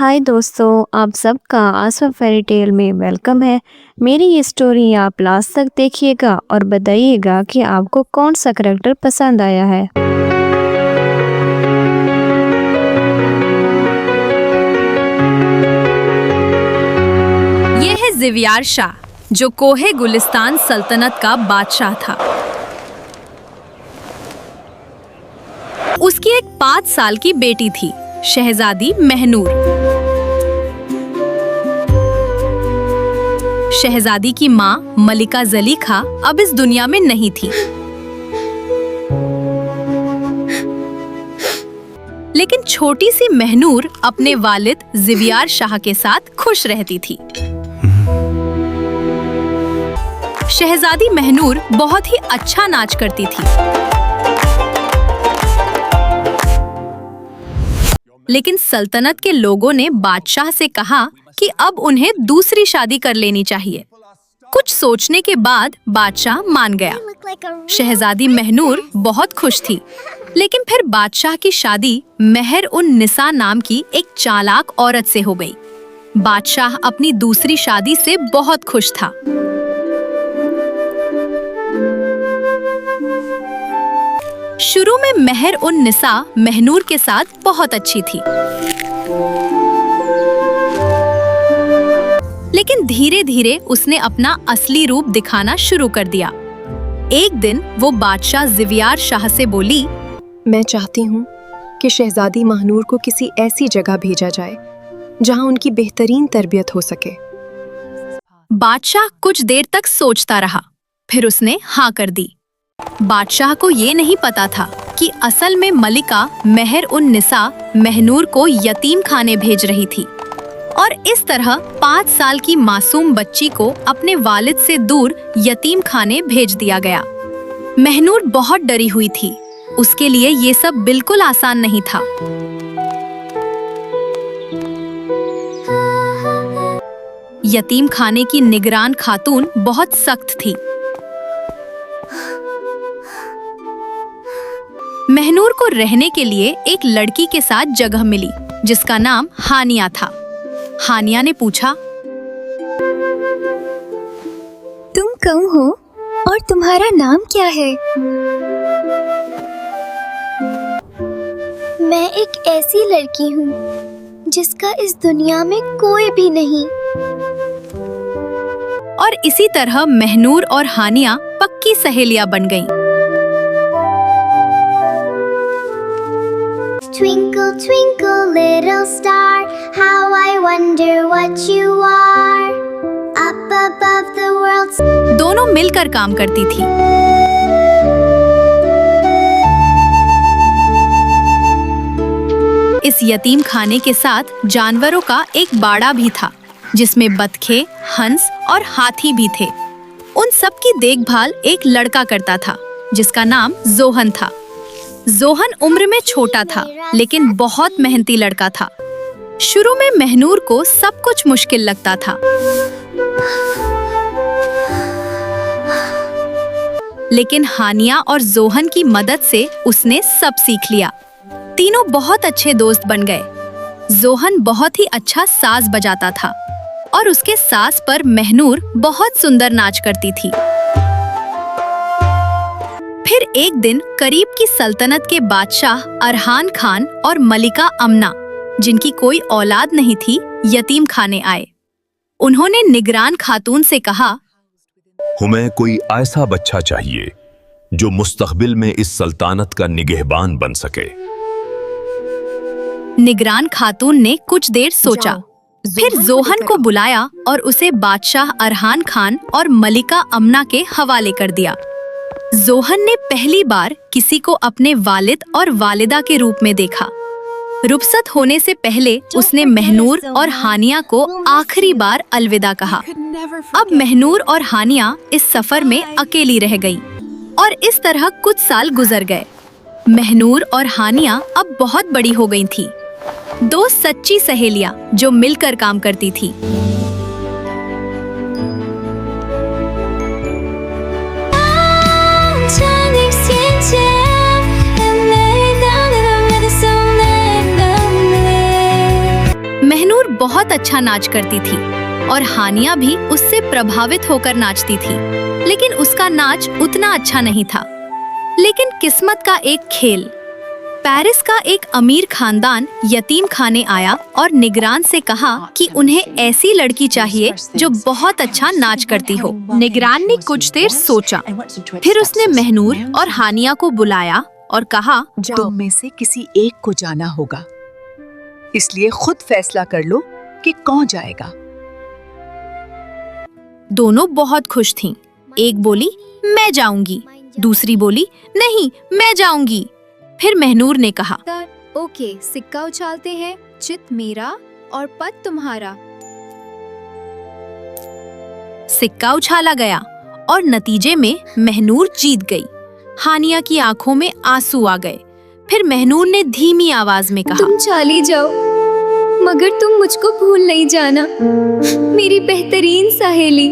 हाय दोस्तों, आप सबका आसमा फेरी टेल में वेलकम है। मेरी ये स्टोरी आप लास्ट तक देखिएगा और बताइएगा कि आपको कौन सा करैक्टर पसंद आया है। ये है ज़िव्यार शाह, जो कोहे गुलिस्तान सल्तनत का बादशाह था। उसकी एक 5 साल की बेटी थी, शहजादी महनूर। शहजादी की माँ मलिका ज़लीखा अब इस दुनिया में नहीं थी, लेकिन छोटी सी महनूर अपने वालिद ज़िव्यार शाह के साथ खुश रहती थी। शहजादी महनूर बहुत ही अच्छा नाच करती थी, लेकिन सल्तनत के लोगों ने बादशाह से कहा कि अब उन्हें दूसरी शादी कर लेनी चाहिए। कुछ सोचने के बाद बादशाह मान गया। शहजादी महनूर बहुत खुश थी, लेकिन फिर बादशाह की शादी मेहर उन निसा नाम की एक चालाक औरत से हो गई। बादशाह अपनी दूसरी शादी से बहुत खुश था। शुरू में मेहर उन निसा महनूर के साथ बहुत अच्छी थी, लेकिन धीरे धीरे उसने अपना असली रूप दिखाना शुरू कर दिया। एक दिन वो बादशाह ज़िव्यार शाह से बोली, मैं चाहती हूँ कि शहजादी महनूर को किसी ऐसी जगह भेजा जाए जहाँ उनकी बेहतरीन तरबियत हो सके। बादशाह कुछ देर तक सोचता रहा, फिर उसने हाँ कर दी। बादशाह को ये नहीं पता था कि असल में मलिका मेहर उन निसा महनूर को यतीम खाने भेज रही थी, और इस तरह 5 साल की मासूम बच्ची को अपने वालिद से दूर यतीम खाने भेज दिया गया। महनूर बहुत डरी हुई थी, उसके लिए ये सब बिल्कुल आसान नहीं था। यतीम खाने की निगरान खातून बहुत सख्त थी। महनूर को रहने के लिए एक लड़की के साथ जगह मिली, जिसका नाम हानिया था। हानिया ने पूछा, तुम कौन हो और तुम्हारा नाम क्या है? मैं एक ऐसी लड़की हूँ जिसका इस दुनिया में कोई भी नहीं। और इसी तरह महनूर और हानिया पक्की सहेलियां बन गईं। Twinkle, twinkle, little star, how I wonder what you are. Up above the world. दोनों मिलकर काम करती थी। इस यतीम खाने के साथ जानवरों का एक बाड़ा भी था, जिसमें बतखे, हंस और हाथी भी थे। उन सब की देखभाल एक लड़का करता था, जिसका नाम जोहन था। जोहन उम्र में छोटा था, लेकिन बहुत मेहनती लड़का था। शुरू में महनूर को सब कुछ मुश्किल लगता था, लेकिन हानिया और जोहन की मदद से उसने सब सीख लिया। तीनों बहुत अच्छे दोस्त बन गए। जोहन बहुत ही अच्छा साज बजाता था, और उसके साज पर महनूर बहुत सुंदर नाच करती थी। फिर एक दिन करीब की सल्तनत के बादशाह अरहान खान और मलिका अमना, जिनकी कोई औलाद नहीं थी, यतीम खाने आए। उन्होंने निगरान खातून से कहा, हमें कोई ऐसा बच्चा चाहिए जो मुस्तकबिल में इस सल्तनत का निगहबान बन सके। निगरान खातून ने कुछ देर सोचा, फिर जोहन को बुलाया और उसे बादशाह अरहान खान और मलिका अमना के हवाले कर दिया। जोहन ने पहली बार किसी को अपने वालिद और वालिदा के रूप में देखा। रुखसत होने से पहले उसने महनूर और हानिया को आखिरी बार अलविदा कहा। अब महनूर और हानिया इस सफर में अकेली रह गईं, और इस तरह कुछ साल गुजर गए। महनूर और हानिया अब बहुत बड़ी हो गई थीं। 2 सच्ची सहेलियां जो मिलकर काम करती थी। महनूर बहुत अच्छा नाच करती थी और हानिया भी उससे प्रभावित होकर नाचती थी, लेकिन उसका नाच उतना अच्छा नहीं था। लेकिन किस्मत का एक खेल। पेरिस का एक अमीर खानदान यतीम खाने आया और निगरान से कहा कि उन्हें ऐसी लड़की चाहिए जो बहुत अच्छा नाच करती हो। निगरान ने कुछ देर सोचा, फिर उसने महनूर और हानिया को बुलाया और कहा, तुम में से किसी एक को जाना होगा, इसलिए खुद फैसला कर लो कि कौन जाएगा। दोनों बहुत खुश थीं। एक बोली, मैं जाऊंगी। दूसरी बोली, नहीं, मैं जाऊंगी। फिर महनूर ने कहा, ओके, सिक्का उछालते हैं, चित मेरा और पद तुम्हारा। सिक्का उछाला गया और नतीजे में महनूर जीत गई। हानिया की आंखों में आंसू आ गए। फिर महनूर ने धीमी आवाज में कहा, तुम चली जाओ, मगर तुम मुझको भूल नहीं जाना, मेरी बेहतरीन सहेली।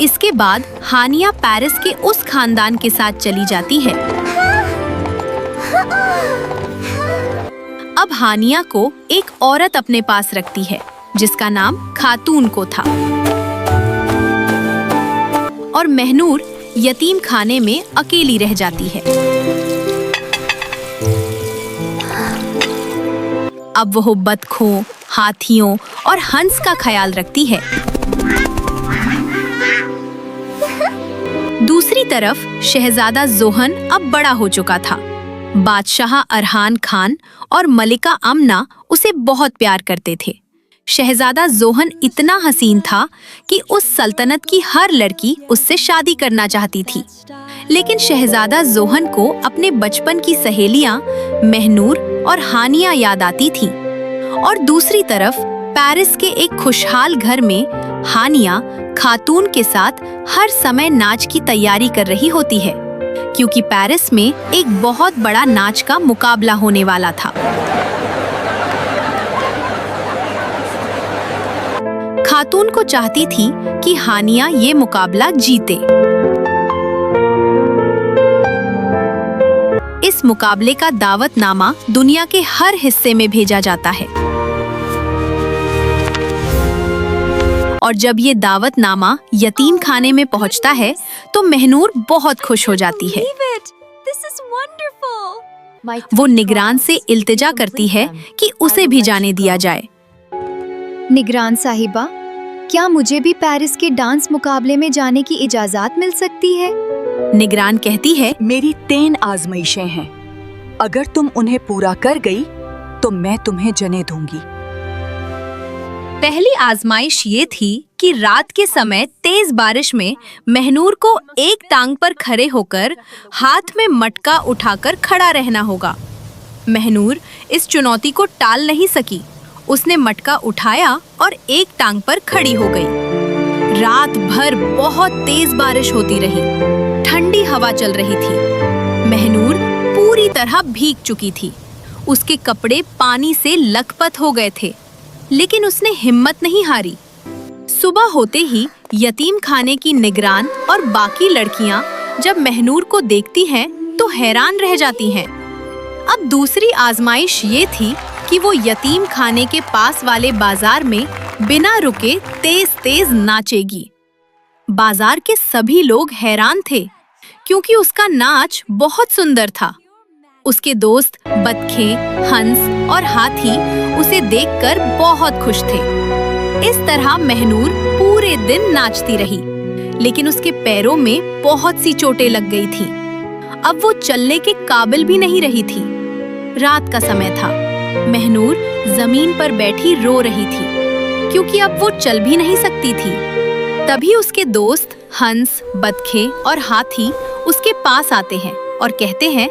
इसके बाद हानिया पेरिस के उस खानदान के साथ चली जाती है। अब हानिया को एक औरत अपने पास रखती है जिसका नाम खातून को था, और महनूर यतीम खाने में अकेली रह जाती है। अब वह बतखों, हाथियों और हंस का ख्याल रखती है। दूसरी तरफ शहजादा जोहन अब बड़ा हो चुका था। बादशाह अरहान खान और मलिका अमना उसे बहुत प्यार करते थे। शहजादा जोहन इतना हसीन था कि उस सल्तनत की हर लड़की उससे शादी करना चाहती थी। लेकिन शहजादा जोहन को अपने बचपन की सहेलियां महनूर और हानिया याद आती थीं। और दूसरी तरफ पेरिस के एक खुशहाल घर में हानिया खातून के साथ हर समय नाच की तैयारी कर रही होती है, क्योंकि पेरिस में एक बहुत बड़ा नाच का मुकाबला होने वाला था। खातून को चाहती थी कि हानिया ये मुकाबला जीते। इस मुकाबले का दावतनामा दुनिया के हर हिस्से में भेजा जाता है, और जब ये दावतनामा यतीम खाने में पहुंचता है तो महनूर बहुत खुश हो जाती है। वो निगरान से इल्तिजा करती है कि उसे भी जाने दिया जाए। निगरान साहिबा, क्या मुझे भी पेरिस के डांस मुकाबले में जाने की इजाजत मिल सकती है? निगरान कहती है, मेरी 3 आजमाइशें हैं, अगर तुम उन्हें पूरा कर गई तो मैं तुम्हें जने दूंगी। पहली आजमाइश ये थी कि रात के समय तेज बारिश में महनूर को एक टांग पर खड़े होकर हाथ में मटका उठाकर खड़ा रहना होगा। महनूर इस चुनौती को टाल नहीं सकी। उसने मटका उठाया और एक टांग पर खड़ी हो गई। रात भर बहुत तेज बारिश होती रही। ठंडी हवा चल रही थी। महनूर पूरी तरह भीग चुकी थी। उसके कपड़े पानी से लथपथ हो गए थे, लेकिन उसने हिम्मत नहीं हारी। सुबह होते ही यतीम खाने की निगरान और बाकी लड़कियां जब महनूर को देखती हैं तो हैरान रह जाती हैं। अब दूसरी आजमाइश ये थी कि वो यतीम खाने के पास वाले बाजार में बिना रुके तेज तेज नाचेगी। बाजार के सभी लोग हैरान थे, क्योंकि उसका नाच बहुत सुंदर था। उसके दोस्त बतखें, हंस और हाथी उसे देखकर बहुत खुश थे। इस तरह महनूर पूरे दिन नाचती रही, लेकिन उसके पैरों में बहुत सी चोटें लग गई थीं। अब वो चलने के काबिल भी नहीं रही थी। रात का समय था। महनूर जमीन पर बैठी रो रही थी, क्योंकि अब वो चल भी नहीं सकती थी। तभी उसके दोस्त हंस, बतखें और हाथी उसके पास आते हैं और कहते हैं,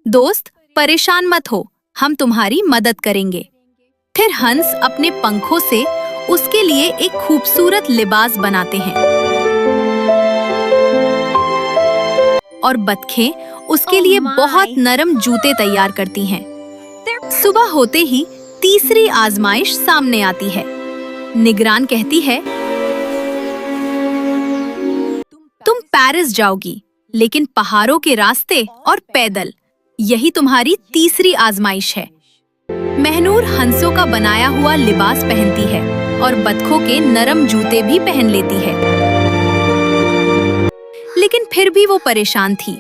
दोस्त, परेशान मत हो, हम तुम्हारी मदद करेंगे। फिर हंस अपने पंखों से उसके लिए एक खूबसूरत लिबास बनाते हैं, और बतखें उसके लिए बहुत नरम जूते तैयार करती हैं। सुबह होते ही तीसरी आजमाइश सामने आती है। निगरान कहती है, तुम पेरिस जाओगी, लेकिन पहाड़ों के रास्ते और पैदल। यही तुम्हारी तीसरी आजमाइश है। महनूर हंसों का बनाया हुआ लिबास पहनती है और बतखों के नरम जूते भी पहन लेती है। लेकिन फिर भी वो परेशान थी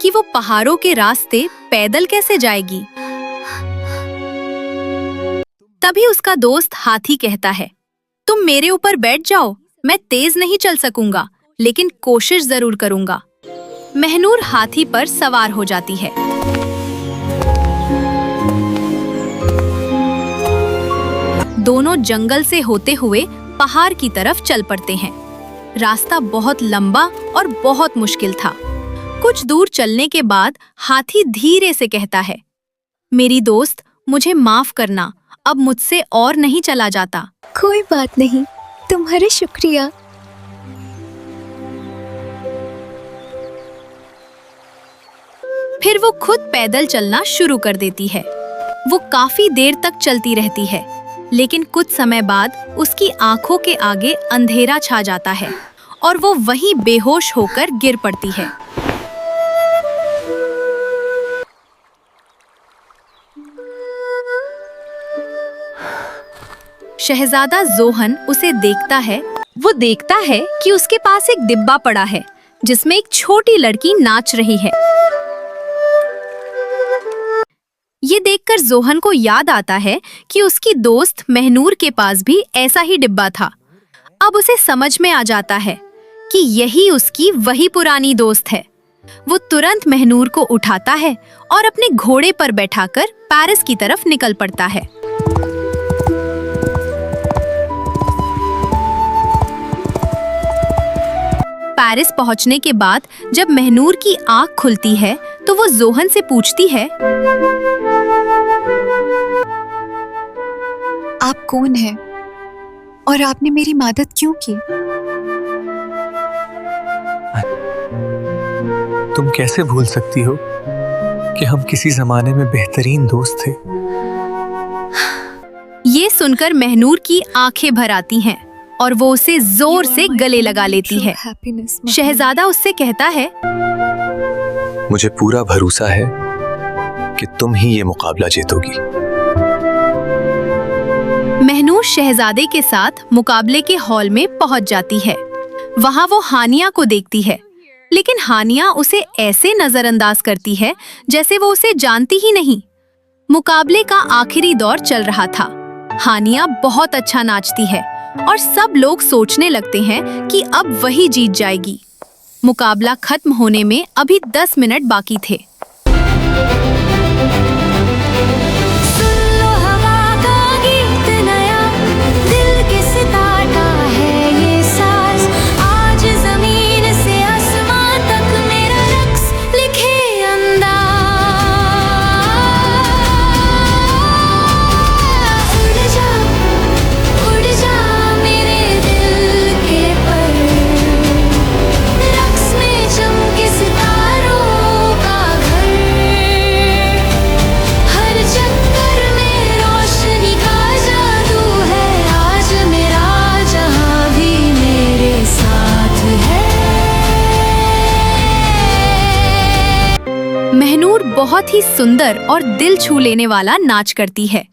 कि वो पहाड़ों के रास्ते पैदल कैसे जाएगी। तभी उसका दोस्त हाथी कहता है, तुम मेरे ऊपर बैठ जाओ, मैं तेज नहीं चल सकूंगा, लेकिन कोशिश जरूर करूंगा। महनूर हाथी पर सवार हो जाती है। दोनों जंगल से होते हुए पहाड़ की तरफ चल पड़ते हैं। रास्ता बहुत लंबा और बहुत मुश्किल था। कुछ दूर चलने के बाद हाथी धीरे से कहता है, मेरी दोस्त, मुझे माफ करना, अब मुझसे और नहीं चला जाता। कोई बात नहीं, तुम्हारे शुक्रिया। फिर वो खुद पैदल चलना शुरू कर देती है। वो काफी देर तक चलती रहती है, लेकिन कुछ समय बाद उसकी आंखों के आगे अंधेरा छा जाता है और वो वहीं बेहोश होकर गिर पड़ती है। शहजादा जोहन उसे देखता है। वो देखता है कि उसके पास एक डिब्बा पड़ा है जिसमें एक छोटी लड़की नाच रही है। ये देखकर जोहन को याद आता है कि उसकी दोस्त महनूर के पास भी ऐसा ही डिब्बा था। अब उसे समझ में आ जाता है कि यही उसकी वही पुरानी दोस्त है। वो तुरंत महनूर को उठाता है और अपने घोड़े पर बैठाकर पेरिस की तरफ निकल पड़ता है। पेरिस पहुंचने के बाद जब महनूर की आंख खुलती है तो वो जोहन से पूछती है, आप कौन हैं और आपने मेरी मदद क्यों की? तुम कैसे भूल सकती हो कि हम किसी जमाने में बेहतरीन दोस्त थे। ये सुनकर महनूर की आंखें भर आती हैं और वो उसे जोर से गले लगा लेती है। शहजादा उससे कहता है, मुझे पूरा भरोसा है कि तुम ही ये मुकाबला जीतोगी। महनूर शहजादे के साथ मुकाबले के हॉल में पहुंच जाती है। वहां वो हानिया को देखती है, लेकिन हानिया उसे ऐसे नजरअंदाज करती है जैसे वो उसे जानती ही नहीं। मुकाबले का आखिरी दौर चल रहा था। हानिया बहुत अच्छा नाचती है और सब लोग सोचने लगते हैं कि अब वही जीत जाएगी। मुकाबला खत्म होने में अभी 10 मिनट बाकी थे। महनूर बहुत ही सुंदर और दिल छू लेने वाला नाच करती है।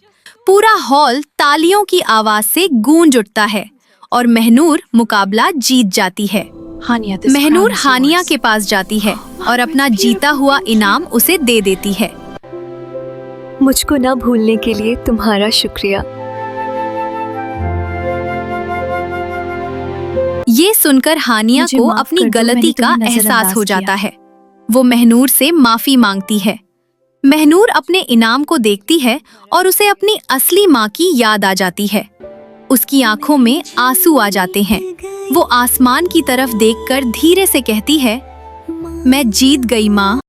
पूरा हॉल तालियों की आवाज से गूंज उठता है और महनूर मुकाबला जीत जाती है। महनूर हानिया के पास जाती है और अपना जीता हुआ इनाम उसे दे देती है। मुझको ना भूलने के लिए तुम्हारा शुक्रिया। ये सुनकर हानिया को अपनी गलती का एहसास हो जाता है। वो महनूर से माफी मांगती है। महनूर अपने इनाम को देखती है और उसे अपनी असली माँ की याद आ जाती है। उसकी आंखों में आंसू आ जाते हैं। वो आसमान की तरफ देखकर धीरे से कहती है, मैं जीत गई माँ।